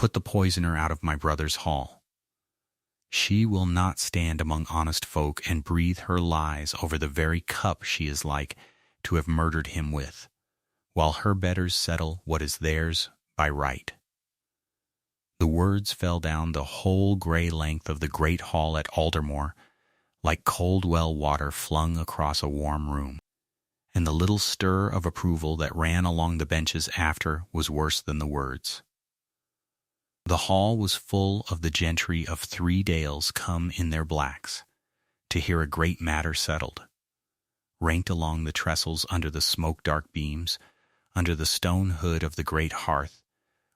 Put the poisoner out of my brother's hall. She will not stand among honest folk and breathe her lies over the very cup she is like to have murdered him with, while her betters settle what is theirs by right." The words fell down the whole grey length of the great hall at Aldermore, like cold well water flung across a warm room, and the little stir of approval that ran along the benches after was worse than the words. The hall was full of the gentry of 3 dales come in their blacks, to hear a great matter settled, ranked along the trestles under the smoke-dark beams, under the stone hood of the great hearth,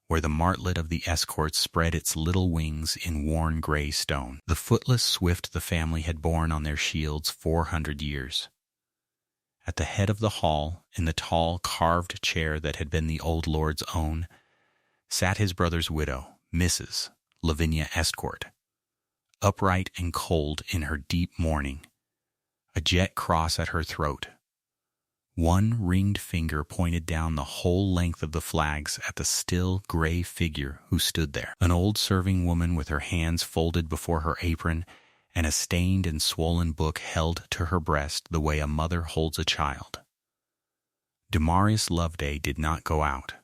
where the martlet of the escort spread its little wings in worn grey stone. The footless swift the family had borne on their shields 400 years. At the head of the hall, in the tall carved chair that had been the old lord's own, sat his brother's widow, Mrs. Lavinia Estcourt, upright and cold in her deep mourning, a jet cross at her throat. One ringed finger pointed down the whole length of the flags at the still grey figure who stood there, an old serving woman with her hands folded before her apron and a stained and swollen book held to her breast the way a mother holds a child. Damaris Loveday did not go out.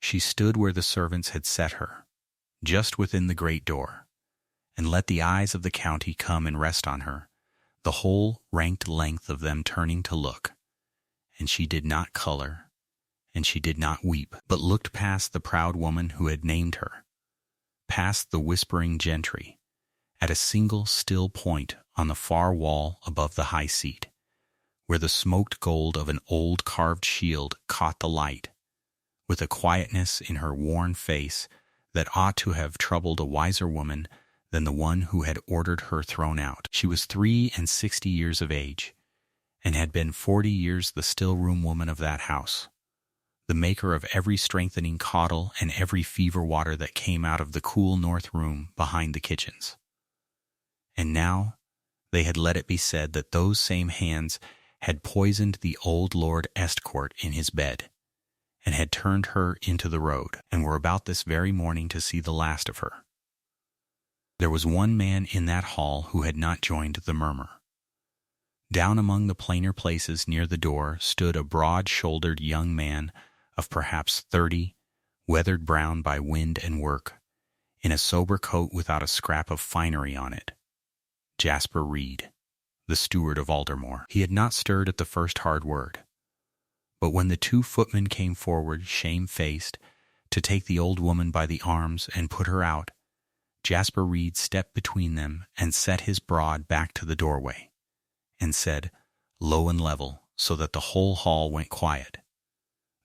She stood where the servants had set her, just within the great door, and let the eyes of the county come and rest on her, the whole ranked length of them turning to look. And she did not color, and she did not weep, but looked past the proud woman who had named her, past the whispering gentry, at a single still point on the far wall above the high seat, where the smoked gold of an old carved shield caught the light, with a quietness in her worn face that ought to have troubled a wiser woman than the one who had ordered her thrown out. She was 63 years of age, and had been 40 years the still-room woman of that house, the maker of every strengthening caudle and every fever water that came out of the cool north room behind the kitchens. And now they had let it be said that those same hands had poisoned the old Lord Estcourt in his bed, and had turned her into the road, and were about this very morning to see the last of her. There was one man in that hall who had not joined the murmur. Down among the plainer places near the door stood a broad-shouldered young man of perhaps 30, weathered brown by wind and work, in a sober coat without a scrap of finery on it. Jasper Reed, the steward of Aldermore. He had not stirred at the first hard word, but when the 2 footmen came forward, shame-faced, to take the old woman by the arms and put her out, Jasper Reed stepped between them and set his broad back to the doorway, and said, low and level, so that the whole hall went quiet,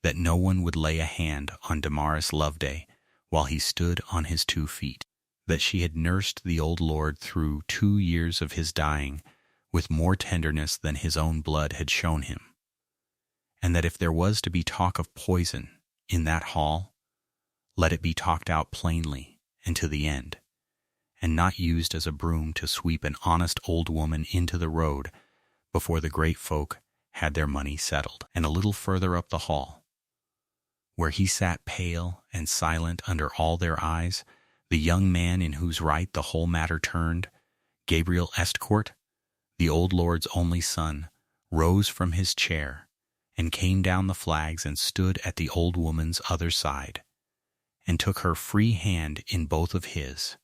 that no one would lay a hand on Damaris Loveday while he stood on his 2 feet, that she had nursed the old lord through 2 years of his dying with more tenderness than his own blood had shown him, and that if there was to be talk of poison in that hall, let it be talked out plainly and to the end, and not used as a broom to sweep an honest old woman into the road before the great folk had their money settled. And a little further up the hall, where he sat pale and silent under all their eyes, the young man in whose right the whole matter turned, Gabriel Estcourt, the old lord's only son, rose from his chair and came down the flags and stood at the old woman's other side, and took her free hand in both of his,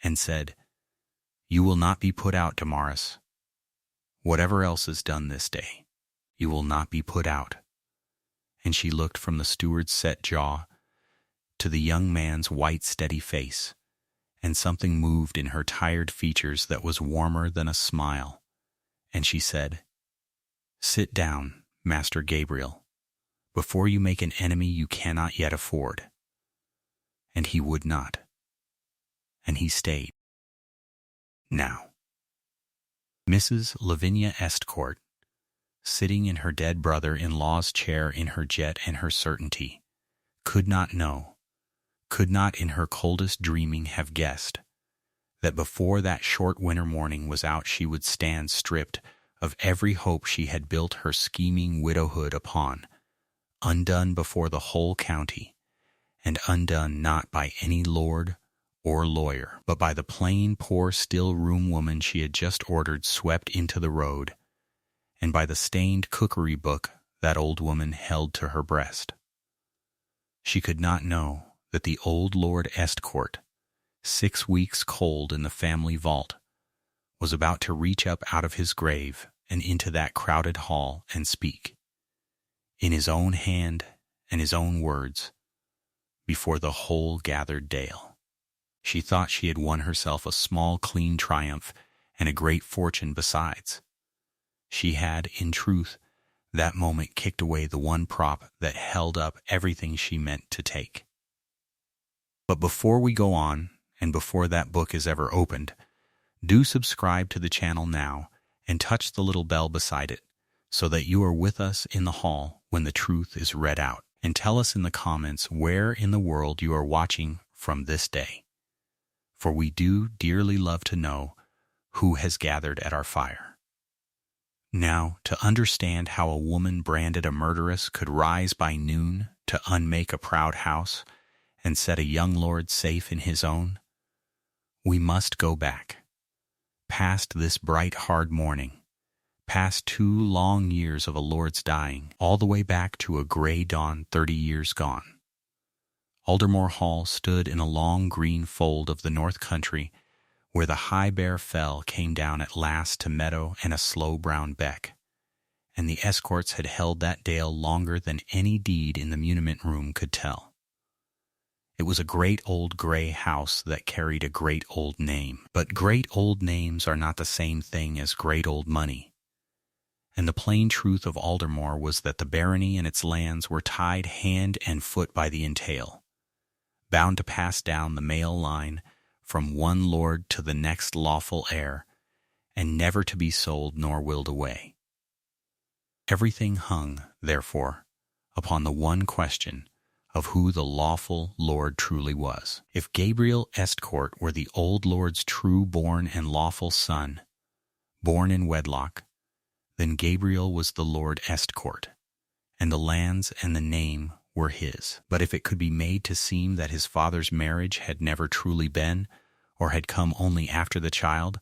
and said, "You will not be put out, Damaris. Whatever else is done this day, you will not be put out." And she looked from the steward's set jaw to the young man's white, steady face, and something moved in her tired features that was warmer than a smile, and she said, "Sit down, Master Gabriel, before you make an enemy you cannot yet afford." And he would not, and he stayed. Now, Mrs. Lavinia Estcourt, sitting in her dead brother-in-law's chair in her jet and her certainty, could not know, could not in her coldest dreaming have guessed, that before that short winter morning was out she would stand stripped of every hope she had built her scheming widowhood upon, undone before the whole county, and undone not by any lord or lawyer, but by the plain, poor, still-room woman she had just ordered swept into the road, and by the stained cookery book that old woman held to her breast. She could not know that the old Lord Estcourt, 6 weeks cold in the family vault, was about to reach up out of his grave and into that crowded hall and speak, in his own hand and his own words, before the whole gathered dale. She thought she had won herself a small, clean triumph and a great fortune besides. She had, in truth, that moment kicked away the one prop that held up everything she meant to take. But before we go on, and before that book is ever opened, do subscribe to the channel now and touch the little bell beside it so that you are with us in the hall when the truth is read out. And tell us in the comments where in the world you are watching from this day. For we do dearly love to know who has gathered at our fire. Now, to understand how a woman branded a murderess could rise by noon to unmake a proud house and set a young lord safe in his own, we must go back, past this bright, hard morning, past 2 long years of a lord's dying, all the way back to a gray dawn 30 years gone. Aldermore Hall stood in a long green fold of the north country where the high bare fell came down at last to meadow and a slow brown beck, and the Estcourts had held that dale longer than any deed in the muniment room could tell. It was a great old gray house that carried a great old name, but great old names are not the same thing as great old money. And the plain truth of Aldermore was that the barony and its lands were tied hand and foot by the entail, bound to pass down the male line from one lord to the next lawful heir, and never to be sold nor willed away. Everything hung, therefore, upon the one question of who the lawful lord truly was. If Gabriel Estcourt were the old lord's true-born and lawful son, born in wedlock, then Gabriel was the Lord Estcourt, and the lands and the name were his. But if it could be made to seem that his father's marriage had never truly been, or had come only after the child,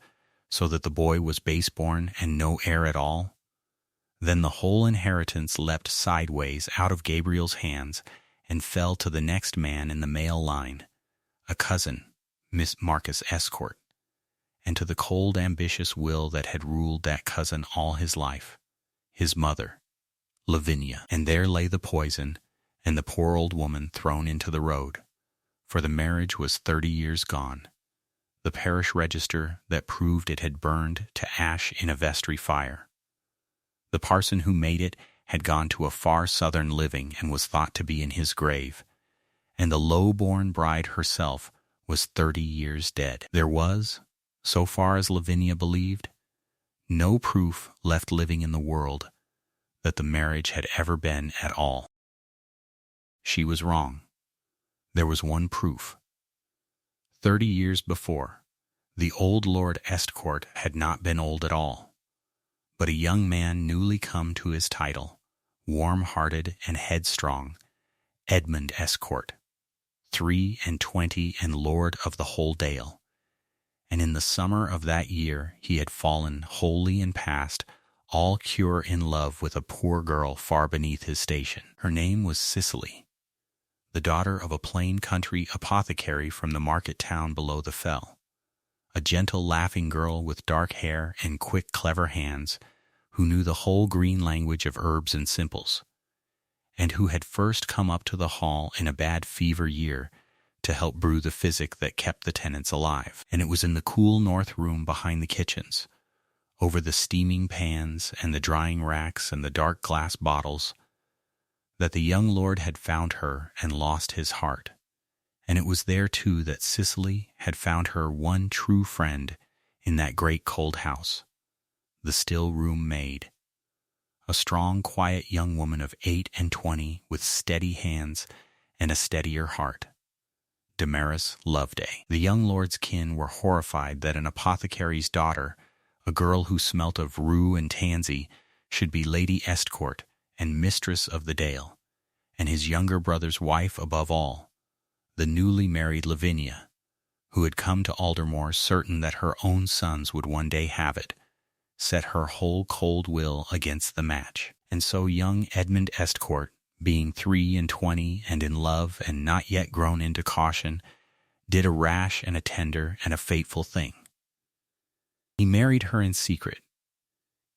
so that the boy was base-born and no heir at all, then the whole inheritance leapt sideways out of Gabriel's hands and fell to the next man in the male line, a cousin, Miss Marcus Estcourt, and to the cold, ambitious will that had ruled that cousin all his life, his mother, Lavinia. And there lay the poison, and the poor old woman thrown into the road, for the marriage was 30 years gone, the parish register that proved it had burned to ash in a vestry fire. The parson who made it had gone to a far southern living and was thought to be in his grave, and the low-born bride herself was 30 years dead. There was, so far as Lavinia believed, no proof left living in the world that the marriage had ever been at all. She was wrong. There was one proof. 30 years before, the old Lord Estcourt had not been old at all, but a young man newly come to his title, warm-hearted and headstrong, Edmund Estcourt, 23 and lord of the whole dale. And in the summer of that year he had fallen wholly and past all cure in love with a poor girl far beneath his station. Her name was Cicely, the daughter of a plain country apothecary from the market town below the fell, a gentle laughing girl with dark hair and quick clever hands, who knew the whole green language of herbs and simples, and who had first come up to the hall in a bad fever year to help brew the physic that kept the tenants alive. And it was in the cool north room behind the kitchens, over the steaming pans and the drying racks and the dark glass bottles, that the young lord had found her and lost his heart. And it was there, too, that Cicely had found her one true friend in that great cold house, the still-room maid, a strong, quiet young woman of 28 with steady hands and a steadier heart, Damaris Loveday. The young lord's kin were horrified that an apothecary's daughter, a girl who smelt of rue and tansy, should be Lady Estcourt and mistress of the dale, and his younger brother's wife above all, the newly married Lavinia, who had come to Aldermore certain that her own sons would one day have it, set her whole cold will against the match. And so young Edmund Estcourt, being 23 and in love and not yet grown into caution, did a rash and a tender and a fateful thing. He married her in secret.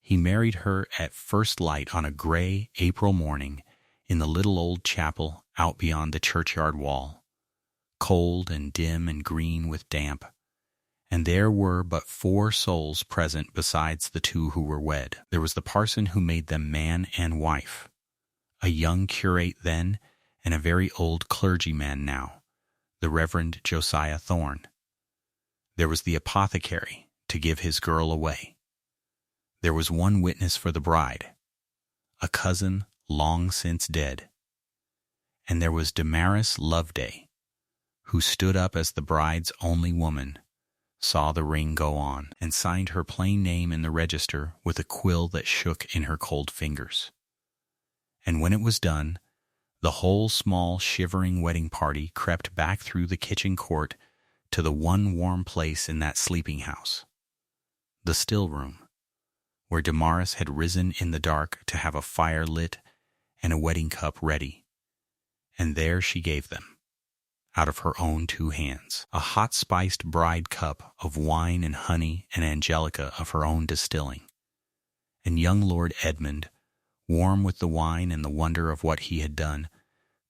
He married her at first light on a gray April morning in the little old chapel out beyond the churchyard wall, cold and dim and green with damp, and there were but 4 souls present besides the 2 who were wed. There was the parson who made them man and wife, a young curate then and a very old clergyman now, the Reverend Josiah Thorne. There was the apothecary to give his girl away. There was one witness for the bride, a cousin long since dead. And there was Damaris Loveday, who stood up as the bride's only woman, saw the ring go on, and signed her plain name in the register with a quill that shook in her cold fingers. And when it was done, the whole small, shivering wedding party crept back through the kitchen court to the one warm place in that sleeping house, the still room, where Damaris had risen in the dark to have a fire lit and a wedding cup ready. And there she gave them, out of her own 2 hands, a hot-spiced bride cup of wine and honey and angelica of her own distilling. And young Lord Edmund, warm with the wine and the wonder of what he had done,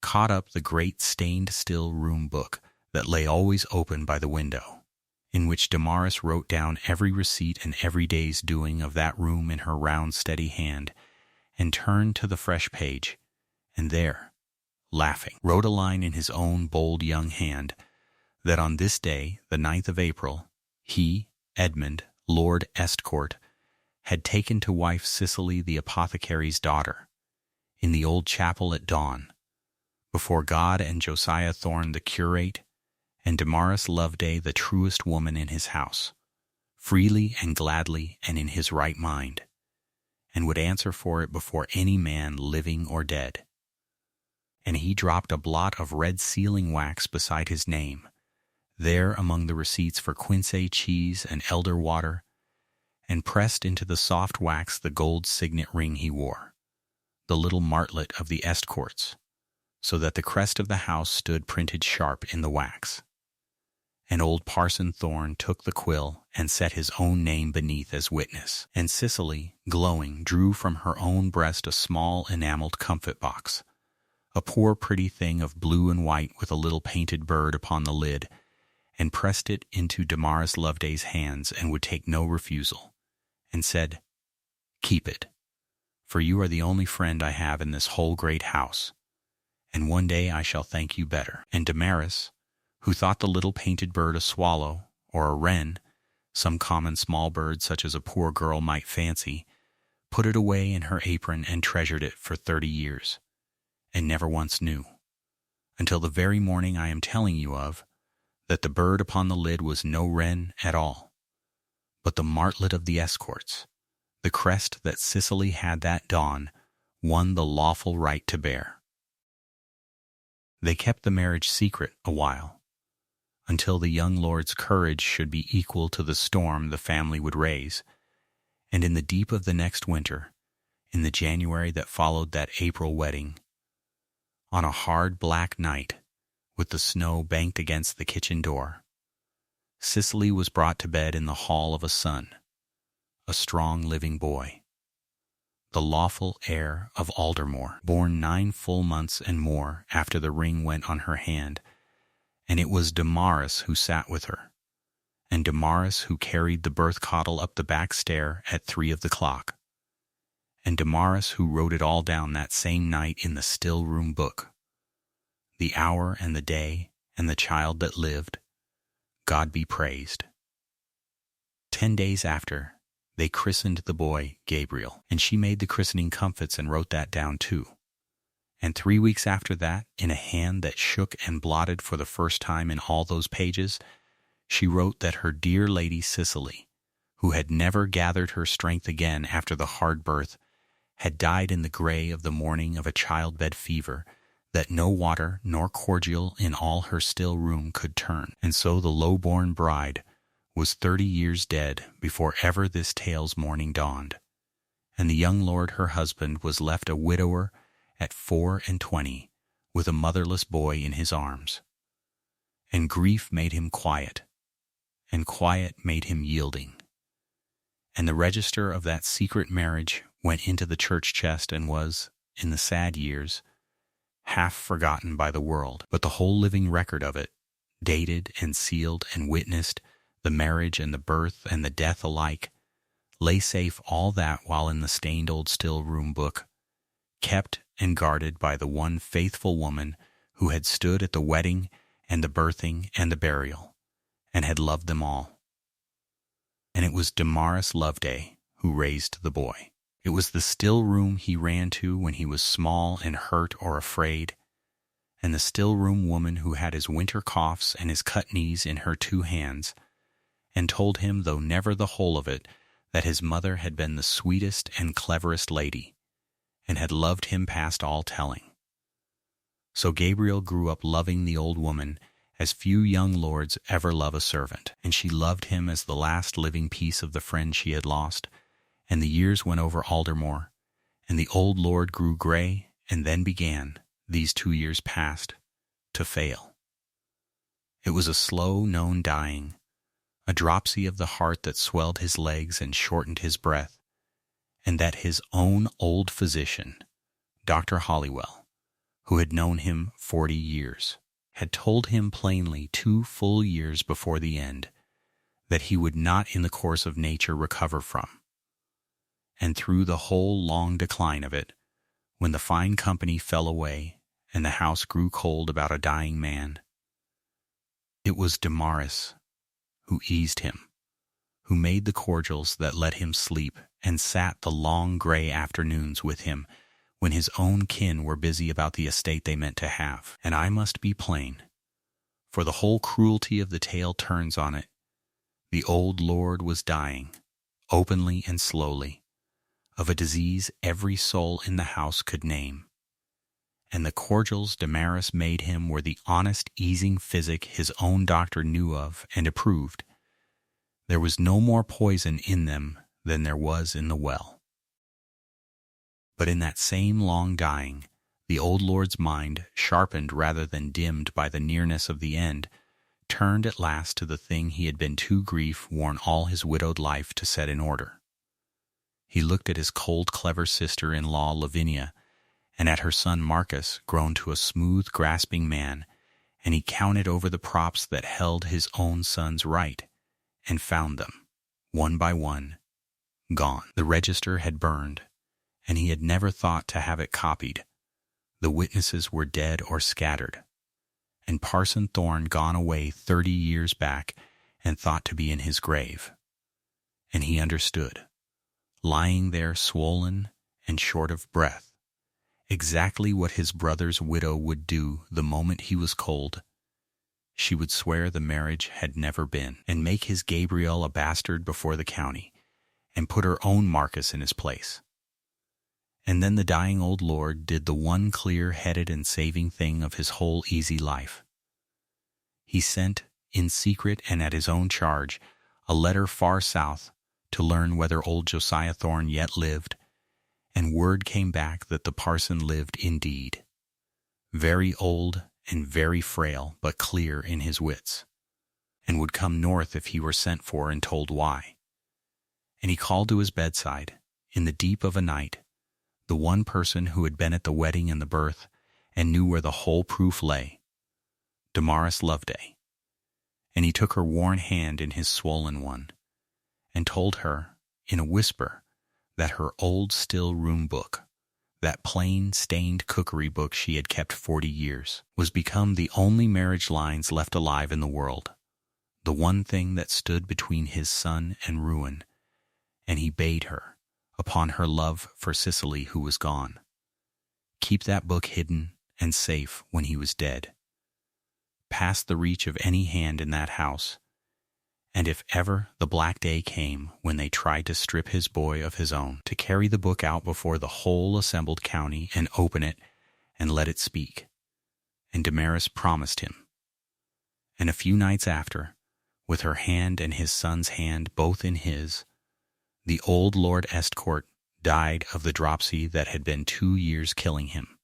caught up the great stained still room book that lay always open by the window, in which Damaris wrote down every receipt and every day's doing of that room in her round steady hand, and turned to the fresh page, and there, laughing, wrote a line in his own bold young hand, that on this day, the 9th of April, he, Edmund, Lord Estcourt, had taken to wife Cicely the apothecary's daughter, in the old chapel at dawn, before God and Josiah Thorne the curate, and Damaris Loveday the truest woman in his house, freely and gladly and in his right mind, and would answer for it before any man living or dead. And he dropped a blot of red sealing wax beside his name, there among the receipts for quince cheese and elder water, and pressed into the soft wax the gold signet ring he wore, the little martlet of the Estcourts, so that the crest of the house stood printed sharp in the wax. And old Parson Thorne took the quill and set his own name beneath as witness. And Cicely, glowing, drew from her own breast a small enameled comfit box, a poor pretty thing of blue and white with a little painted bird upon the lid, and pressed it into Damaris Loveday's hands and would take no refusal, and said, "Keep it, for you are the only friend I have in this whole great house, and one day I shall thank you better." And Damaris, who thought the little painted bird a swallow or a wren, some common small bird such as a poor girl might fancy, put it away in her apron and treasured it for 30 years, and never once knew, until the very morning I am telling you of, that the bird upon the lid was no wren at all, but the martlet of the Estcourts, the crest that Cicely had that dawn won the lawful right to bear. They kept the marriage secret a while, until the young lord's courage should be equal to the storm the family would raise, and in the deep of the next winter, in the January that followed that April wedding, on a hard black night, with the snow banked against the kitchen door, Cicely was brought to bed in the hall of a son, a strong living boy, the lawful heir of Aldermore, born 9 full months and more after the ring went on her hand, and it was Damaris who sat with her, and Damaris who carried the birth caudle up the back stair at 3 of the clock, and Damaris who wrote it all down that same night in the still room book, the hour and the day and the child that lived, God be praised. 10 days after, they christened the boy Gabriel, and she made the christening comfits and wrote that down too. And 3 weeks after that, in a hand that shook and blotted for the first time in all those pages, she wrote that her dear lady Cicely, who had never gathered her strength again after the hard birth, had died in the gray of the morning of a childbed fever that no water nor cordial in all her still room could turn. And so the low-born bride was 30 years dead before ever this tale's morning dawned, and the young lord her husband was left a widower at 24, with a motherless boy in his arms. And grief made him quiet, and quiet made him yielding. And the register of that secret marriage went into the church chest and was, in the sad years, half forgotten by the world. But the whole living record of it, dated and sealed and witnessed, the marriage and the birth and the death alike, lay safe all that while in the stained old still room book, kept and guarded by the one faithful woman who had stood at the wedding and the birthing and the burial, and had loved them all. And it was Damaris Loveday who raised the boy. It was the still room he ran to when he was small and hurt or afraid, and the still room woman who had his winter coughs and his cut knees in her 2 hands, and told him, though never the whole of it, that his mother had been the sweetest and cleverest lady, and had loved him past all telling. So Gabriel grew up loving the old woman as few young lords ever love a servant, and she loved him as the last living piece of the friend she had lost. And the years went over Aldermore, and the old lord grew gray, and then began, these 2 years past, to fail. It was a slow, known dying, a dropsy of the heart that swelled his legs and shortened his breath, and that his own old physician, Dr. Hollywell, who had known him 40 years, had told him plainly 2 full years before the end that he would not in the course of nature recover from. And through the whole long decline of it, when the fine company fell away and the house grew cold about a dying man, it was Damaris who eased him, who made the cordials that let him sleep and sat the long gray afternoons with him when his own kin were busy about the estate they meant to have. And I must be plain, for the whole cruelty of the tale turns on it. The old lord was dying, openly and slowly, of a disease every soul in the house could name, and the cordials Damaris made him were the honest easing physic his own doctor knew of and approved. There was no more poison in them than there was in the well. But in that same long dying, the old lord's mind, sharpened rather than dimmed by the nearness of the end, turned at last to the thing he had been too grief-worn all his widowed life to set in order. He looked at his cold, clever sister-in-law Lavinia, and at her son Marcus, grown to a smooth, grasping man, and he counted over the props that held his own son's right, and found them, one by one, gone. The register had burned, and he had never thought to have it copied. The witnesses were dead or scattered, and Parson Thorne gone away 30 years back and thought to be in his grave. And he understood, lying there swollen and short of breath, exactly what his brother's widow would do the moment he was cold. She would swear the marriage had never been, and make his Gabriel a bastard before the county, and put her own Marcus in his place. And then the dying old lord did the one clear-headed and saving thing of his whole easy life. He sent, in secret and at his own charge, a letter far south to learn whether old Josiah Thorne yet lived, and word came back that the parson lived indeed, very old and very frail, but clear in his wits, and would come north if he were sent for and told why. And he called to his bedside, in the deep of a night, the one person who had been at the wedding and the birth, and knew where the whole proof lay, Damaris Loveday. And he took her worn hand in his swollen one, and told her, in a whisper, that her old still room book, that plain, stained cookery book she had kept 40 years, was become the only marriage lines left alive in the world, the one thing that stood between his son and ruin, and he bade her, upon her love for Cicely who was gone, keep that book hidden and safe when he was dead, past the reach of any hand in that house. And if ever the black day came when they tried to strip his boy of his own, to carry the book out before the whole assembled county and open it and let it speak, And Damaris promised him. And a few nights after, with her hand and his son's hand both in his, the old Lord Estcourt died of the dropsy that had been 2 years killing him,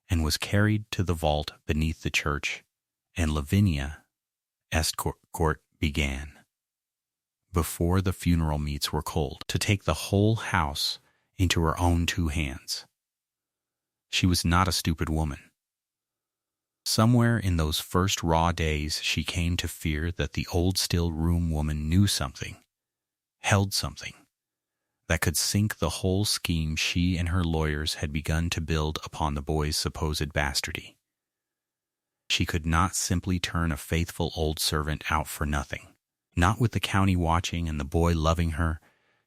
and was carried to the vault beneath the church, and Lavinia Estcourt began, before the funeral meats were cold, to take the whole house into her own 2 hands. She was not a stupid woman. Somewhere in those first raw days she came to fear that the old still-room woman knew something, held something, that could sink the whole scheme she and her lawyers had begun to build upon the boy's supposed bastardy. She could not simply turn a faithful old servant out for nothing. Not with the county watching and the boy loving her.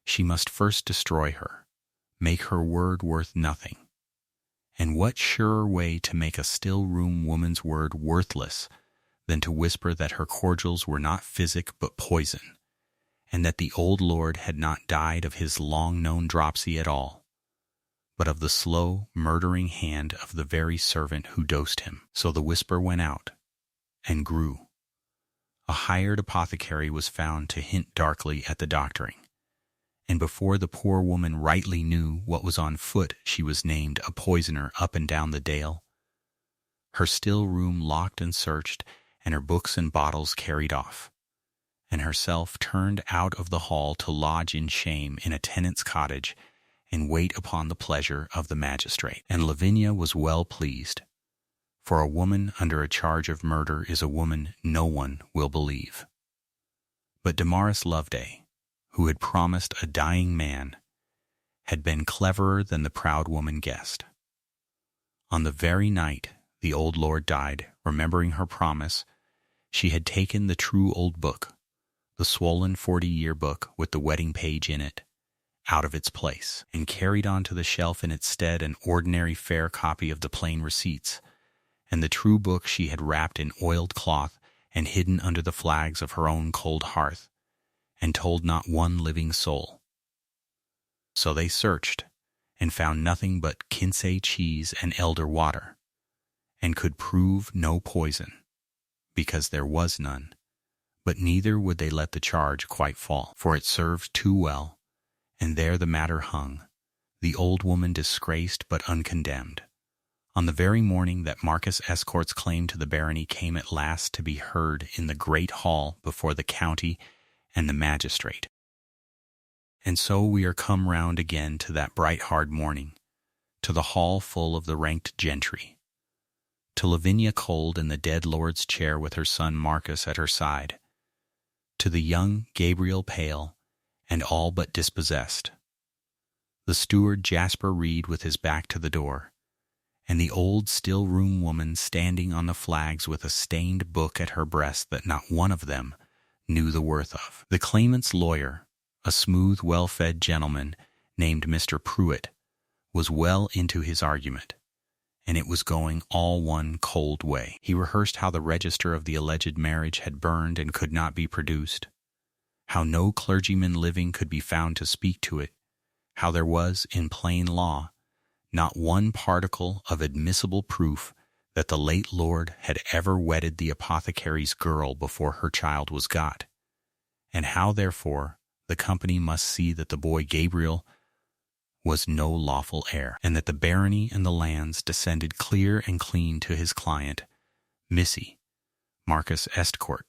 She must first destroy her, make her word worth nothing. And what surer way to make a still-room woman's word worthless than to whisper that her cordials were not physic but poison, and that the old lord had not died of his long-known dropsy at all, but of the slow, murdering hand of the very servant who dosed him. So the whisper went out, and grew. A hired apothecary was found to hint darkly at the doctoring, and before the poor woman rightly knew what was on foot she was named a poisoner up and down the dale, her still room locked and searched, and her books and bottles carried off, and herself turned out of the hall to lodge in shame in a tenant's cottage and wait upon the pleasure of the magistrate. And Lavinia was well pleased, for a woman under a charge of murder is a woman no one will believe. But Damaris Loveday, who had promised a dying man, had been cleverer than the proud woman guessed. On the very night the old lord died, remembering her promise, she had taken the true old book, the swollen 40-year book with the wedding page in it, out of its place, and carried onto the shelf in its stead an ordinary fair copy of the plain receipts, and the true book she had wrapped in oiled cloth and hidden under the flags of her own cold hearth, and told not one living soul. So they searched, and found nothing but Kinsey cheese and elder water, and could prove no poison, because there was none, but neither would they let the charge quite fall, for it served too well, and there the matter hung, the old woman disgraced but uncondemned. On the very morning that Marcus Estcourt's claim to the barony came at last to be heard in the great hall before the county and the magistrate. And so we are come round again to that bright hard morning, to the hall full of the ranked gentry, to Lavinia cold in the dead lord's chair with her son Marcus at her side, to the young Gabriel pale and all but dispossessed, the steward Jasper Reed with his back to the door, and the old still-room woman standing on the flags with a stained book at her breast that not one of them knew the worth of. The claimant's lawyer, a smooth, well-fed gentleman named Mr. Pruitt, was well into his argument, and it was going all one cold way. He rehearsed how the register of the alleged marriage had burned and could not be produced, how no clergyman living could be found to speak to it, how there was, in plain law, not one particle of admissible proof that the late lord had ever wedded the apothecary's girl before her child was got, and how, therefore, the company must see that the boy Gabriel was no lawful heir, and that the barony and the lands descended clear and clean to his client, Missy, Marcus Estcourt.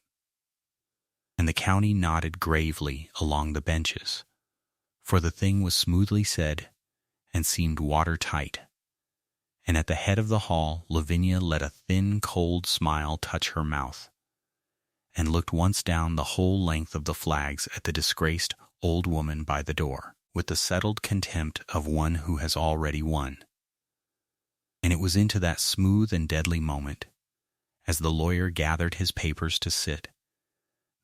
And the county nodded gravely along the benches, for the thing was smoothly said and seemed watertight. And at the head of the hall Lavinia let a thin, cold smile touch her mouth, and looked once down the whole length of the flags at the disgraced old woman by the door, with the settled contempt of one who has already won. And it was into that smooth and deadly moment, as the lawyer gathered his papers to sit,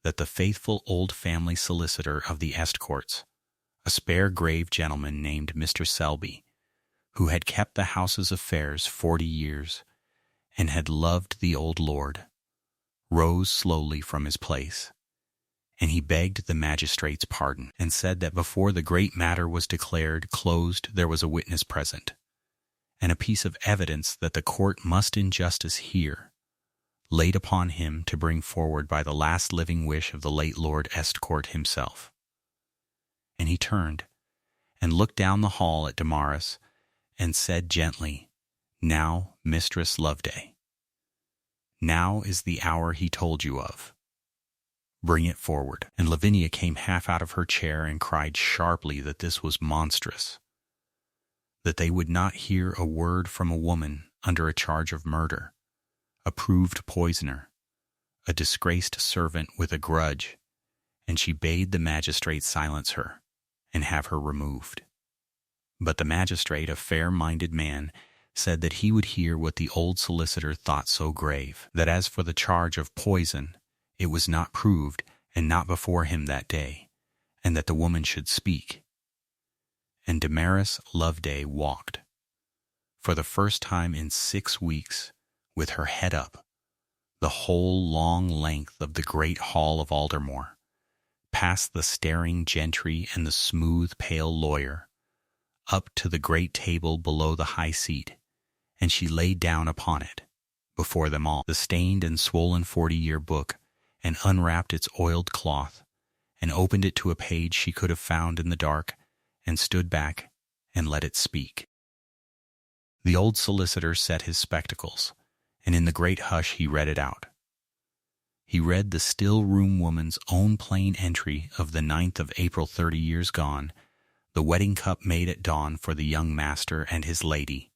that the faithful old family solicitor of the Estcourts, a spare grave gentleman named Mr. Selby, who had kept the house's affairs 40 years, and had loved the old lord, rose slowly from his place, and he begged the magistrate's pardon, and said that before the great matter was declared closed there was a witness present, and a piece of evidence that the court must in justice hear, laid upon him to bring forward by the last living wish of the late Lord Estcourt himself. And he turned, and looked down the hall at Damaris, and said gently, "Now, Mistress Loveday, now is the hour he told you of. Bring it forward." And Lavinia came half out of her chair and cried sharply that this was monstrous, that they would not hear a word from a woman under a charge of murder, a proved poisoner, a disgraced servant with a grudge, and she bade the magistrate silence her and have her removed. But the magistrate, a fair-minded man, said that he would hear what the old solicitor thought so grave, that as for the charge of poison, it was not proved and not before him that day, and that the woman should speak. And Damaris Loveday walked, for the first time in 6 weeks, with her head up, the whole long length of the great hall of Aldermore, past the staring gentry and the smooth, pale lawyer, up to the great table below the high seat, and she laid down upon it, before them all, the stained and swollen 40-year book, and unwrapped its oiled cloth, and opened it to a page she could have found in the dark, and stood back and let it speak. The old solicitor set his spectacles, and in the great hush he read it out. He read the still-room woman's own plain entry of the 9th of April 30 years gone, the wedding cup made at dawn for the young master and his lady,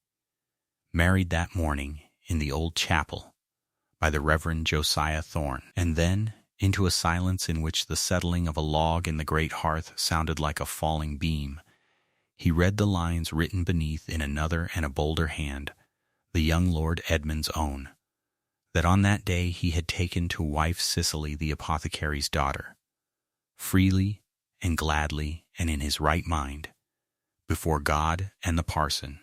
married that morning in the old chapel by the Reverend Josiah Thorne, and then into a silence in which the settling of a log in the great hearth sounded like a falling beam, he read the lines written beneath in another and a bolder hand, the young Lord Edmund's own, that on that day he had taken to wife Cicely the apothecary's daughter, freely and gladly and in his right mind, before God and the parson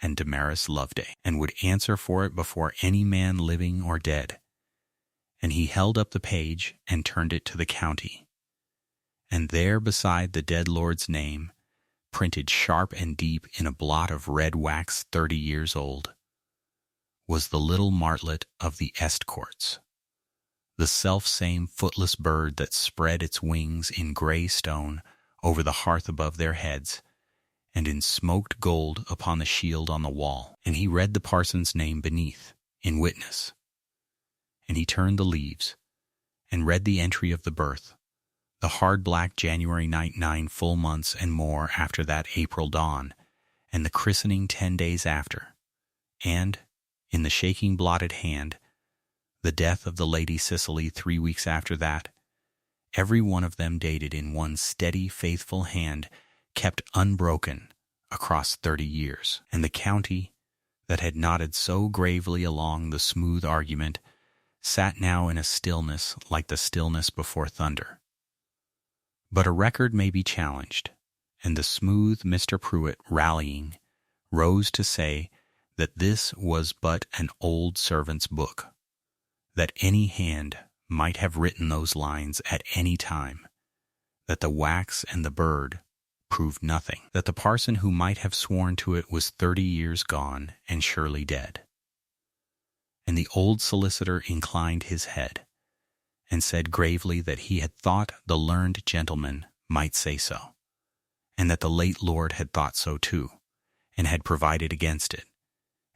and Damaris Loveday, and would answer for it before any man living or dead. And he held up the page and turned it to the county, and there beside the dead lord's name, printed sharp and deep in a blot of red wax 30 years old, was the little martlet of the Estcourts, the self-same footless bird that spread its wings in gray stone over the hearth above their heads, and in smoked gold upon the shield on the wall. And he read the parson's name beneath, in witness. And he turned the leaves, and read the entry of the birth, the hard black January night 9 full months and more after that April dawn, and the christening 10 days after, and, in the shaking blotted hand, the death of the Lady Cicely 3 weeks after that, every one of them dated in one steady, faithful hand, kept unbroken across 30 years. And the county, that had nodded so gravely along the smooth argument, sat now in a stillness like the stillness before thunder. But a record may be challenged, and the smooth Mr. Pruitt, rallying, rose to say that this was but an old servant's book, that any hand might have written those lines at any time, that the wax and the bird proved nothing, that the parson who might have sworn to it was 30 years gone and surely dead. And the old solicitor inclined his head, and said gravely that he had thought the learned gentleman might say so, and that the late lord had thought so too, and had provided against it.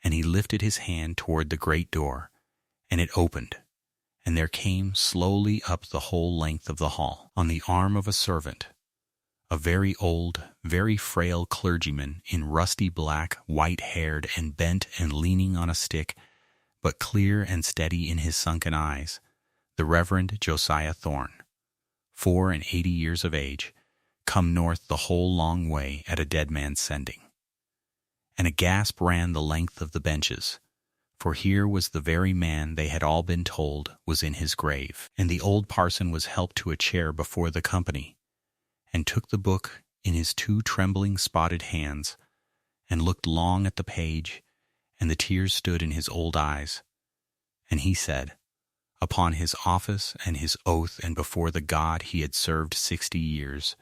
And he lifted his hand toward the great door, and it opened, and there came slowly up the whole length of the hall, on the arm of a servant, a very old, very frail clergyman in rusty black, white-haired, and bent and leaning on a stick, but clear and steady in his sunken eyes, the Reverend Josiah Thorne, 84 years of age, come north the whole long way at a dead man's sending. And a gasp ran the length of the benches, for here was the very man they had all been told was in his grave. And the old parson was helped to a chair before the company, and took the book in his 2 trembling spotted hands, and looked long at the page, and the tears stood in his old eyes. And he said, upon his office and his oath and before the God he had served 60 years,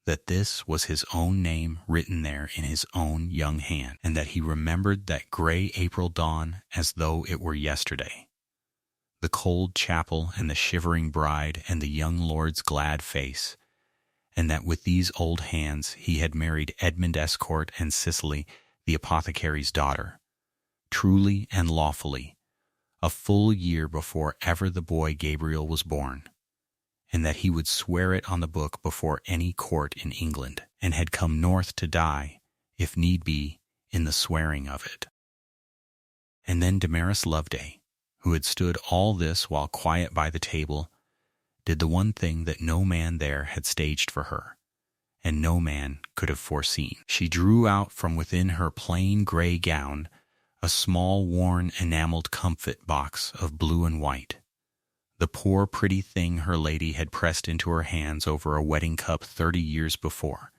that this was his own name written there in his own young hand, and that he remembered that gray April dawn as though it were yesterday, the cold chapel and the shivering bride and the young lord's glad face, and that with these old hands he had married Edmund Estcourt and Cicely, the apothecary's daughter, truly and lawfully, a full year before ever the boy Gabriel was born, and that he would swear it on the book before any court in England, and had come north to die, if need be, in the swearing of it. And then Damaris Loveday, who had stood all this while quiet by the table, did the one thing that no man there had staged for her, and no man could have foreseen. She drew out from within her plain gray gown a small worn enameled comfit box of blue and white, the poor pretty thing her lady had pressed into her hands over a wedding cup 30 years before,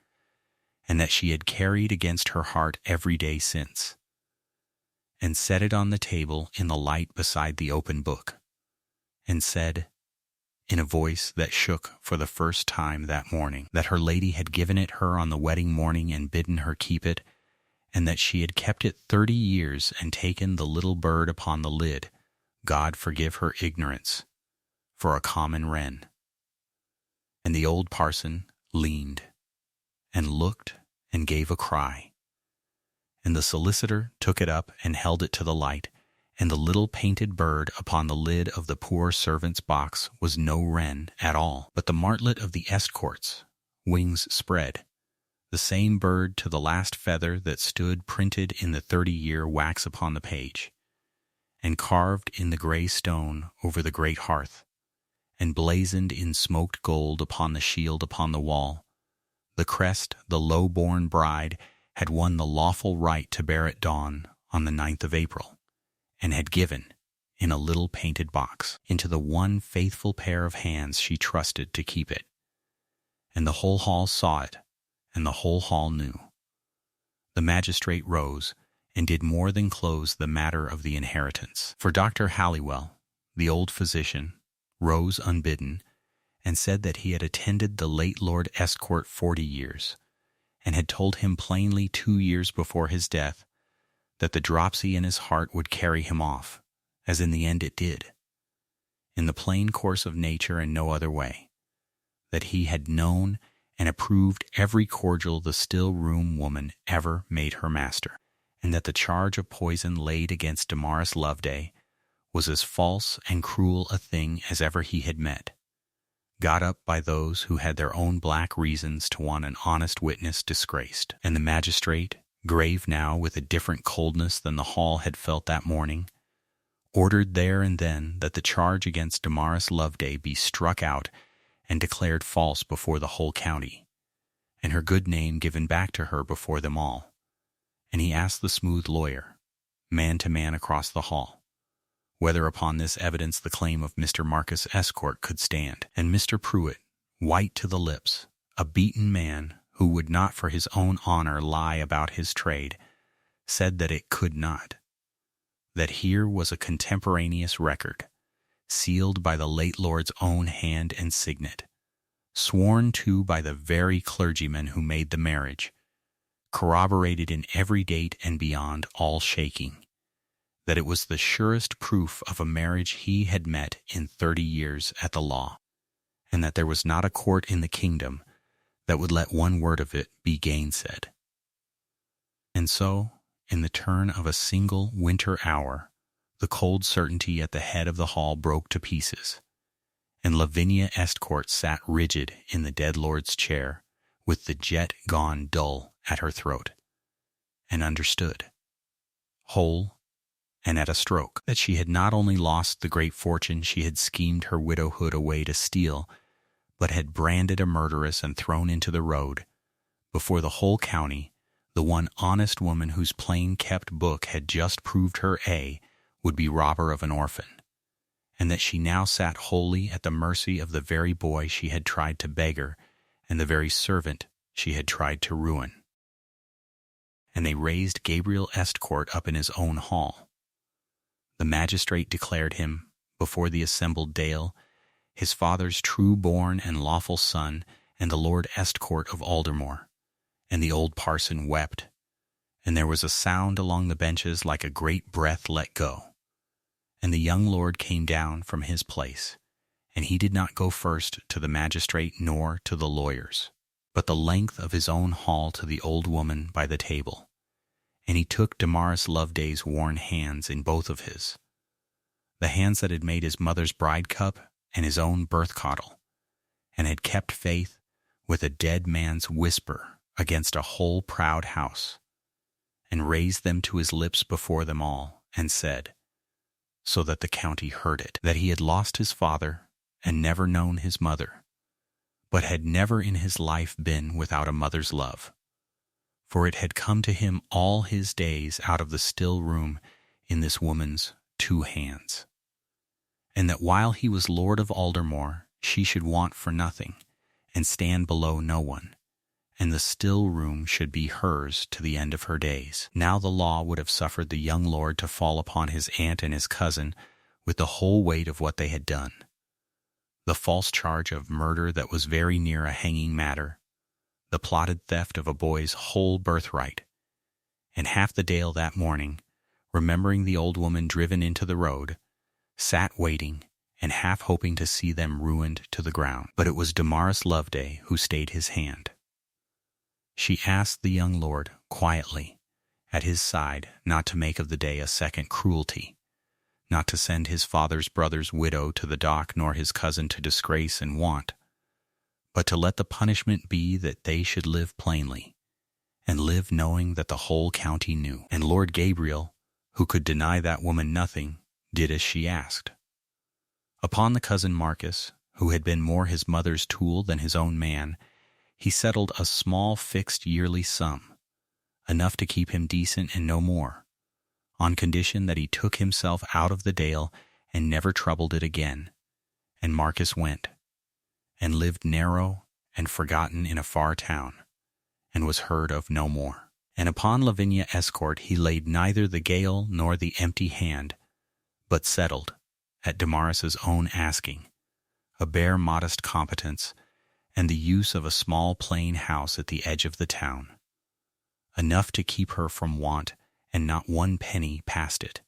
and that she had carried against her heart every day since, and set it on the table in the light beside the open book, and said, in a voice that shook for the first time that morning, that her lady had given it her on the wedding morning and bidden her keep it, and that she had kept it 30 years and taken the little bird upon the lid, God forgive her ignorance, for a common wren. And the old parson leaned, and looked, and gave a cry. And the solicitor took it up and held it to the light, and the little painted bird upon the lid of the poor servant's box was no wren at all, but the martlet of the Estcourts, wings spread, the same bird to the last feather that stood printed in the 30-year wax upon the page, and carved in the gray stone over the great hearth, and blazoned in smoked gold upon the shield upon the wall. The crest the low-born bride had won the lawful right to bear at dawn on the 9th of April, and had given, in a little painted box, into the one faithful pair of hands she trusted to keep it. And the whole hall saw it, and the whole hall knew. The magistrate rose, and did more than close the matter of the inheritance. For Dr. Halliwell, the old physician, rose unbidden, and said that he had attended the late Lord Estcourt 40 years, and had told him plainly 2 years before his death that the dropsy in his heart would carry him off, as in the end it did, in the plain course of nature and no other way, that he had known and approved every cordial the still-room woman ever made her master, and that the charge of poison laid against Damaris Loveday was as false and cruel a thing as ever he had met, got up by those who had their own black reasons to want an honest witness disgraced. And the magistrate, grave now with a different coldness than the hall had felt that morning, ordered there and then that the charge against Damaris Loveday be struck out and declared false before the whole county, and her good name given back to her before them all. And he asked the smooth lawyer, man to man across the hall, whether upon this evidence the claim of Mr. Marcus Estcourt could stand. And Mr. Pruitt, white to the lips, a beaten man who would not for his own honor lie about his trade, said that it could not, that here was a contemporaneous record, sealed by the late lord's own hand and signet, sworn to by the very clergyman who made the marriage, corroborated in every date and beyond all shaking, that it was the surest proof of a marriage he had met in 30 years at the law, and that there was not a court in the kingdom that would let one word of it be gainsaid. And so, in the turn of a single winter hour, the cold certainty at the head of the hall broke to pieces, and Lavinia Estcourt sat rigid in the dead lord's chair, with the jet gone dull at her throat, and understood, whole and at a stroke, that she had not only lost the great fortune she had schemed her widowhood away to steal, but had branded a murderess and thrown into the road, before the whole county, the one honest woman whose plain-kept book had just proved her A would be robber of an orphan, and that she now sat wholly at the mercy of the very boy she had tried to beggar and the very servant she had tried to ruin. And they raised Gabriel Estcourt up in his own hall. The magistrate declared him, before the assembled Dale, his father's true-born and lawful son, and the Lord Estcourt of Aldermore, and the old parson wept, and there was a sound along the benches like a great breath let go. And the young lord came down from his place, and he did not go first to the magistrate nor to the lawyers, but the length of his own hall to the old woman by the table. And he took Damaris Loveday's worn hands in both of his, the hands that had made his mother's bride cup and his own birth caudle, and had kept faith with a dead man's whisper against a whole proud house, and raised them to his lips before them all, and said, so that the county heard it, that he had lost his father and never known his mother, but had never in his life been without a mother's love, for it had come to him all his days out of the still room in this woman's 2 hands, and that while he was lord of Aldermore, she should want for nothing, and stand below no one, and the still room should be hers to the end of her days. Now the law would have suffered the young lord to fall upon his aunt and his cousin with the whole weight of what they had done, the false charge of murder that was very near a hanging matter, the plotted theft of a boy's whole birthright. And half the Dale that morning, remembering the old woman driven into the road, sat waiting and half hoping to see them ruined to the ground. But it was Damaris Loveday who stayed his hand. She asked the young lord, quietly, at his side, not to make of the day a second cruelty, not to send his father's brother's widow to the dock nor his cousin to disgrace and want, but to let the punishment be that they should live plainly, and live knowing that the whole county knew. And Lord Gabriel, who could deny that woman nothing, did as she asked. Upon the cousin Marcus, who had been more his mother's tool than his own man, he settled a small fixed yearly sum, enough to keep him decent and no more, on condition that he took himself out of the Dale and never troubled it again. And Marcus went, and lived narrow and forgotten in a far town, and was heard of no more. And upon Lavinia Estcourt he laid neither the gale nor the empty hand, but settled, at Damaris's own asking, a bare modest competence, and the use of a small plain house at the edge of the town, enough to keep her from want, and not 1 penny past it.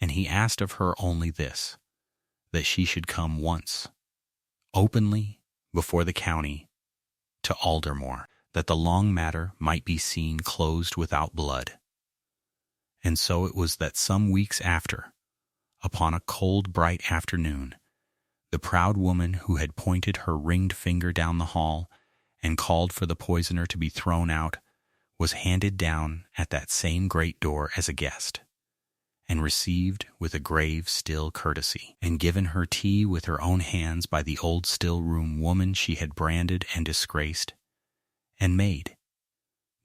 And he asked of her only this, that she should come once, openly, before the county, to Aldermore, that the long matter might be seen closed without blood. And so it was that some weeks after, upon a cold bright afternoon, the proud woman who had pointed her ringed finger down the hall and called for the poisoner to be thrown out was handed down at that same great door as a guest, and received with a grave still courtesy, and given her tea with her own hands by the old still-room woman she had branded and disgraced, and Maid,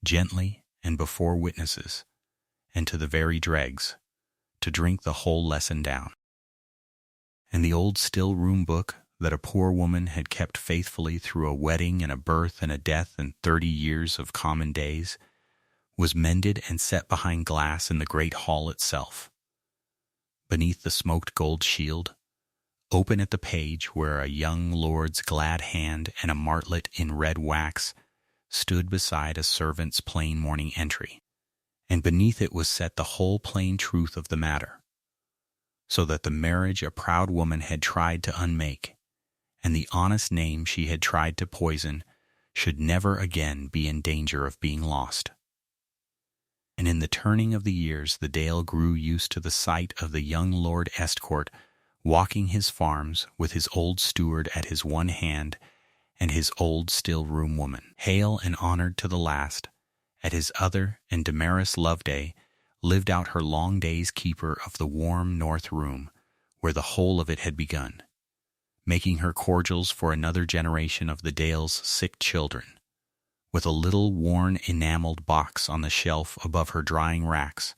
gently and before witnesses, and to the very dregs, to drink the whole lesson down. And the old still-room book that a poor woman had kept faithfully through a wedding and a birth and a death and 30 years of common days was mended and set behind glass in the great hall itself, beneath the smoked gold shield, open at the page where a young lord's glad hand and a martlet in red wax stood beside a servant's plain morning entry, and beneath it was set the whole plain truth of the matter, so that the marriage a proud woman had tried to unmake, and the honest name she had tried to poison, should never again be in danger of being lost. And in the turning of the years the Dale grew used to the sight of the young Lord Estcourt walking his farms with his old steward at his one hand and his old still-room woman, hale and honored to the last, at his other, and Damaris Loveday lived out her long days keeper of the warm north room, where the whole of it had begun, making her cordials for another generation of the Dale's sick children, with a little worn enameled box on the shelf above her drying racks,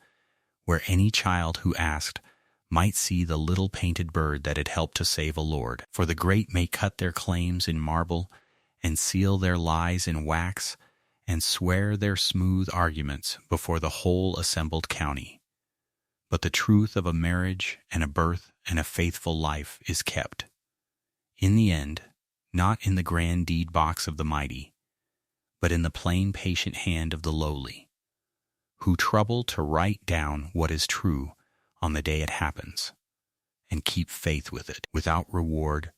where any child who asked might see the little painted bird that had helped to save a lord. For the great may cut their claims in marble, and seal their lies in wax, and swear their smooth arguments before the whole assembled county. But the truth of a marriage and a birth and a faithful life is kept, in the end, not in the grand deed box of the mighty, but in the plain patient hand of the lowly, who trouble to write down what is true on the day it happens, and keep faith with it, without reward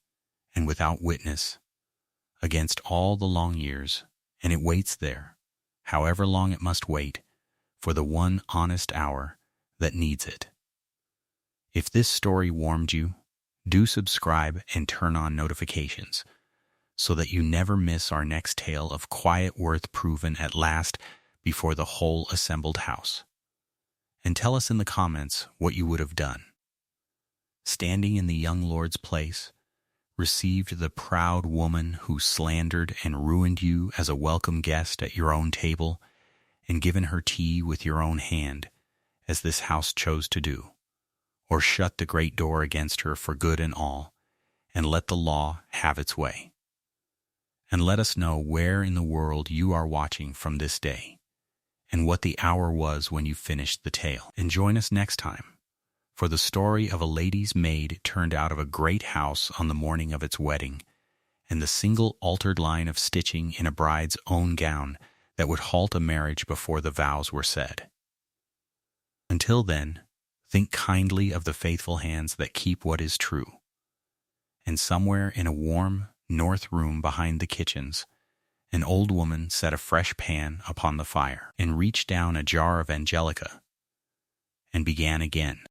and without witness, against all the long years, and it waits there, however long it must wait, for the one honest hour that needs it. If this story warmed you, do subscribe and turn on notifications so that you never miss our next tale of quiet worth proven at last before the whole assembled house. And tell us in the comments what you would have done. Standing in the young lord's place, received the proud woman who slandered and ruined you as a welcome guest at your own table, and given her tea with your own hand, as this house chose to do, or shut the great door against her for good and all, and let the law have its way. And let us know where in the world you are watching from this day, and what the hour was when you finished the tale. And join us next time, for the story of a lady's maid turned out of a great house on the morning of its wedding, and the single altered line of stitching in a bride's own gown that would halt a marriage before the vows were said. Until then, think kindly of the faithful hands that keep what is true. And somewhere in a warm north room behind the kitchens, an old woman set a fresh pan upon the fire, and reached down a jar of angelica, and began again.